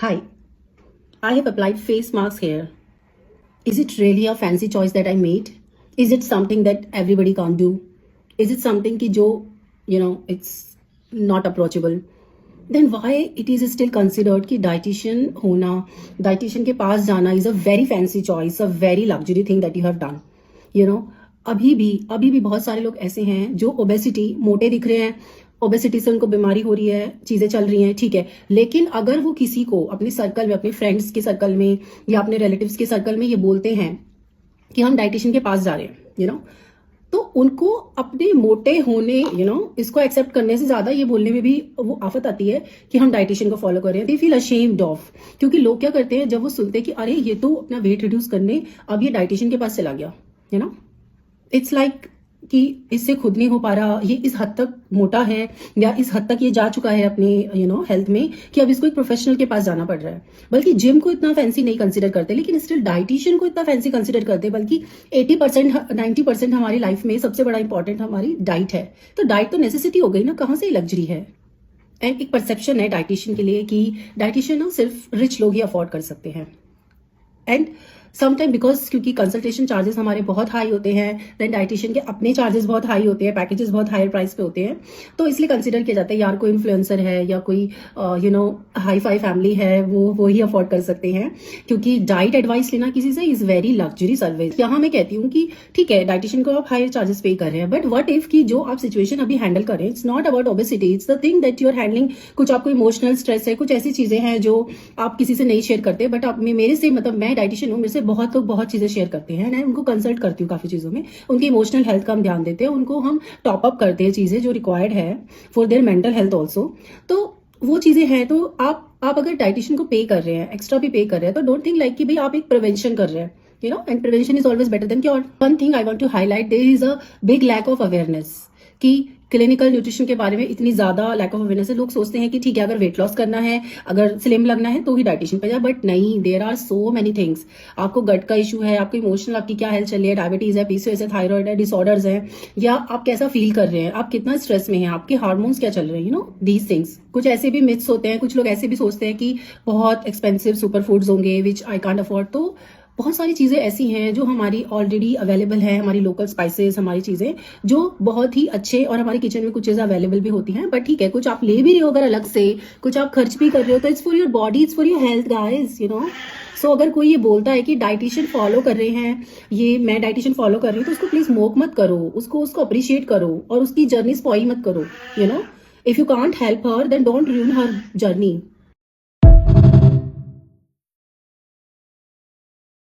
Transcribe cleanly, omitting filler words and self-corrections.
Hi, I have applied face masks here. Is it really a fancy choice that I made? Is it something that everybody can't do? Is it something ki jo, it's not approachable? Then why it is still considered कि dietitian होना, dietitian के पास जाना is a very fancy choice, a very luxury thing that you have done. अभी भी बहुत सारे लोग ऐसे हैं जो ओबेसिटी, मोटे दिख रहे हैं, ओबेसिटी से उनको बीमारी हो रही है, चीजें चल रही हैं, ठीक है, लेकिन अगर वो किसी को अपने सर्कल में, अपने फ्रेंड्स के सर्कल में या अपने रिलेटिव्स के सर्कल में ये बोलते हैं कि हम डाइटिशियन के पास जा रहे हैं, तो उनको अपने मोटे होने इसको एक्सेप्ट करने से ज्यादा ये बोलने में भी वो आफत आती है कि हम डाइटिशियन को फॉलो कर रहे हैं. दे फील अशेम्ड ऑफ, क्योंकि लोग क्या करते हैं जब वो सुनते हैं कि अरे ये तो अपना वेट रिड्यूस करने अब ये डाइटिशियन के पास चला गया, इट्स लाइक कि इससे खुद नहीं हो पा रहा, ये इस हद तक मोटा है या इस हद तक ये जा चुका है अपने हेल्थ में कि अब इसको एक प्रोफेशनल के पास जाना पड़ रहा है. बल्कि जिम को इतना फैंसी नहीं कंसिडर करते, लेकिन स्टिल डाइटिशियन को इतना फैंसी कंसिडर करते, बल्कि 80% 90% हमारी लाइफ में सबसे बड़ा इंपॉर्टेंट हमारी डाइट है. तो डाइट तो नेसेसिटी हो गई ना, कहाँ से लग्जरी है. एंड एक परसेप्शन है डाइटिशियन के लिए कि डाइटिशियन सिर्फ रिच लोग ही अफोर्ड कर सकते हैं. एंड समटाइम बिकॉज क्योंकि कंसल्टेशन चार्जेस हमारे बहुत हाई होते हैं, देन डाइटिशियन के अपने चार्जेस बहुत हाई होते हैं, पैकेजेस बहुत हायर प्राइस पे होते हैं, तो इसलिए कंसिडर किया जाता है यार कोई इन्फ्लुएंसर है या कोई हाई फाई फैमिली है, वो ही अफोर्ड कर सकते हैं, क्योंकि डाइट एडवाइस लेना किसी से इज वेरी लग्जरी सर्विस. यहाँ मैं कहती हूँ कि ठीक है डाइटिशियन को आप हायर चार्जेस पे कर रहे हैं, बट वट इफ की जो आप सिचुएशन अभी हैंडल करें, it's not about obesity, it's the thing that you are handling. कुछ आपको इमोशनल स्ट्रेस है, कुछ ऐसी चीजें हैं जो आप किसी से नहीं शेयर करते, बट आप मेरे से, मतलब मैं डाइटिशियन हूँ, मेरे से बहुत लोग बहुत चीजें शेयर करते हैं, मैं उनको कंसल्ट करती हूँ काफी चीजों में. उनकी इमोशनल हेल्थ का हम ध्यान देते हैं, उनको हम टॉप अप करते हैं चीजें जो रिक्वायर्ड है for their mental health also. तो वो चीजें हैं. तो आप अगर डाइटिशियन को पे कर रहे हैं, एक्स्ट्रा भी पे कर रहे हैं, तो डोंट थिंक लाइक कि भाई आप एक प्रिवेंशन कर रहे हैं, and prevention is always better than cure. One thing I want to highlight, there is a big lack of awareness कि क्लिनिकल न्यूट्रिशन के बारे में इतनी ज्यादा लैक ऑफ अवेयरनेस है. लोग सोचते हैं कि ठीक है अगर वेट लॉस करना है, अगर स्लिम लगना है तो ही डाइटिशियन पे जाए, बट नहीं, there are so many things. आपको गट का इशू है, आपको इमोशनल, आपकी क्या हेल्थ चल रही है, डायबिटीज है, पीसीओएस है, थायराइड है, डिसऑर्डर्स है, या आप कैसा फील कर रहे हैं, आप कितना स्ट्रेस में हैं, आपके हार्मोन्स क्या चल रहे हैं, दीज थिंग्स. कुछ ऐसे भी मिथ्स होते हैं, कुछ लोग ऐसे भी सोचते हैं कि बहुत एक्सपेंसिव सुपर फूड्स होंगे विच आई कांट अफोर्ड. तो बहुत सारी चीजें ऐसी हैं जो हमारी ऑलरेडी अवेलेबल है, हमारी लोकल स्पाइसेस, हमारी चीजें जो बहुत ही अच्छे, और हमारे किचन में कुछ चीजें अवेलेबल भी होती हैं. बट ठीक है, कुछ आप ले भी रहे हो अगर अलग से, कुछ आप खर्च भी कर रहे हो, तो it's for your body, it's for your health guys, so अगर कोई ये बोलता है कि डाइटिशियन फॉलो कर रहे हैं, ये मैं डाइटिशियन फॉलो कर रही हूँ, तो उसको प्लीज मोक मत करो, उसको अप्रिशिएट करो और उसकी जर्नी स्पॉइल मत करो. If you can't help her then don't ruin her journey.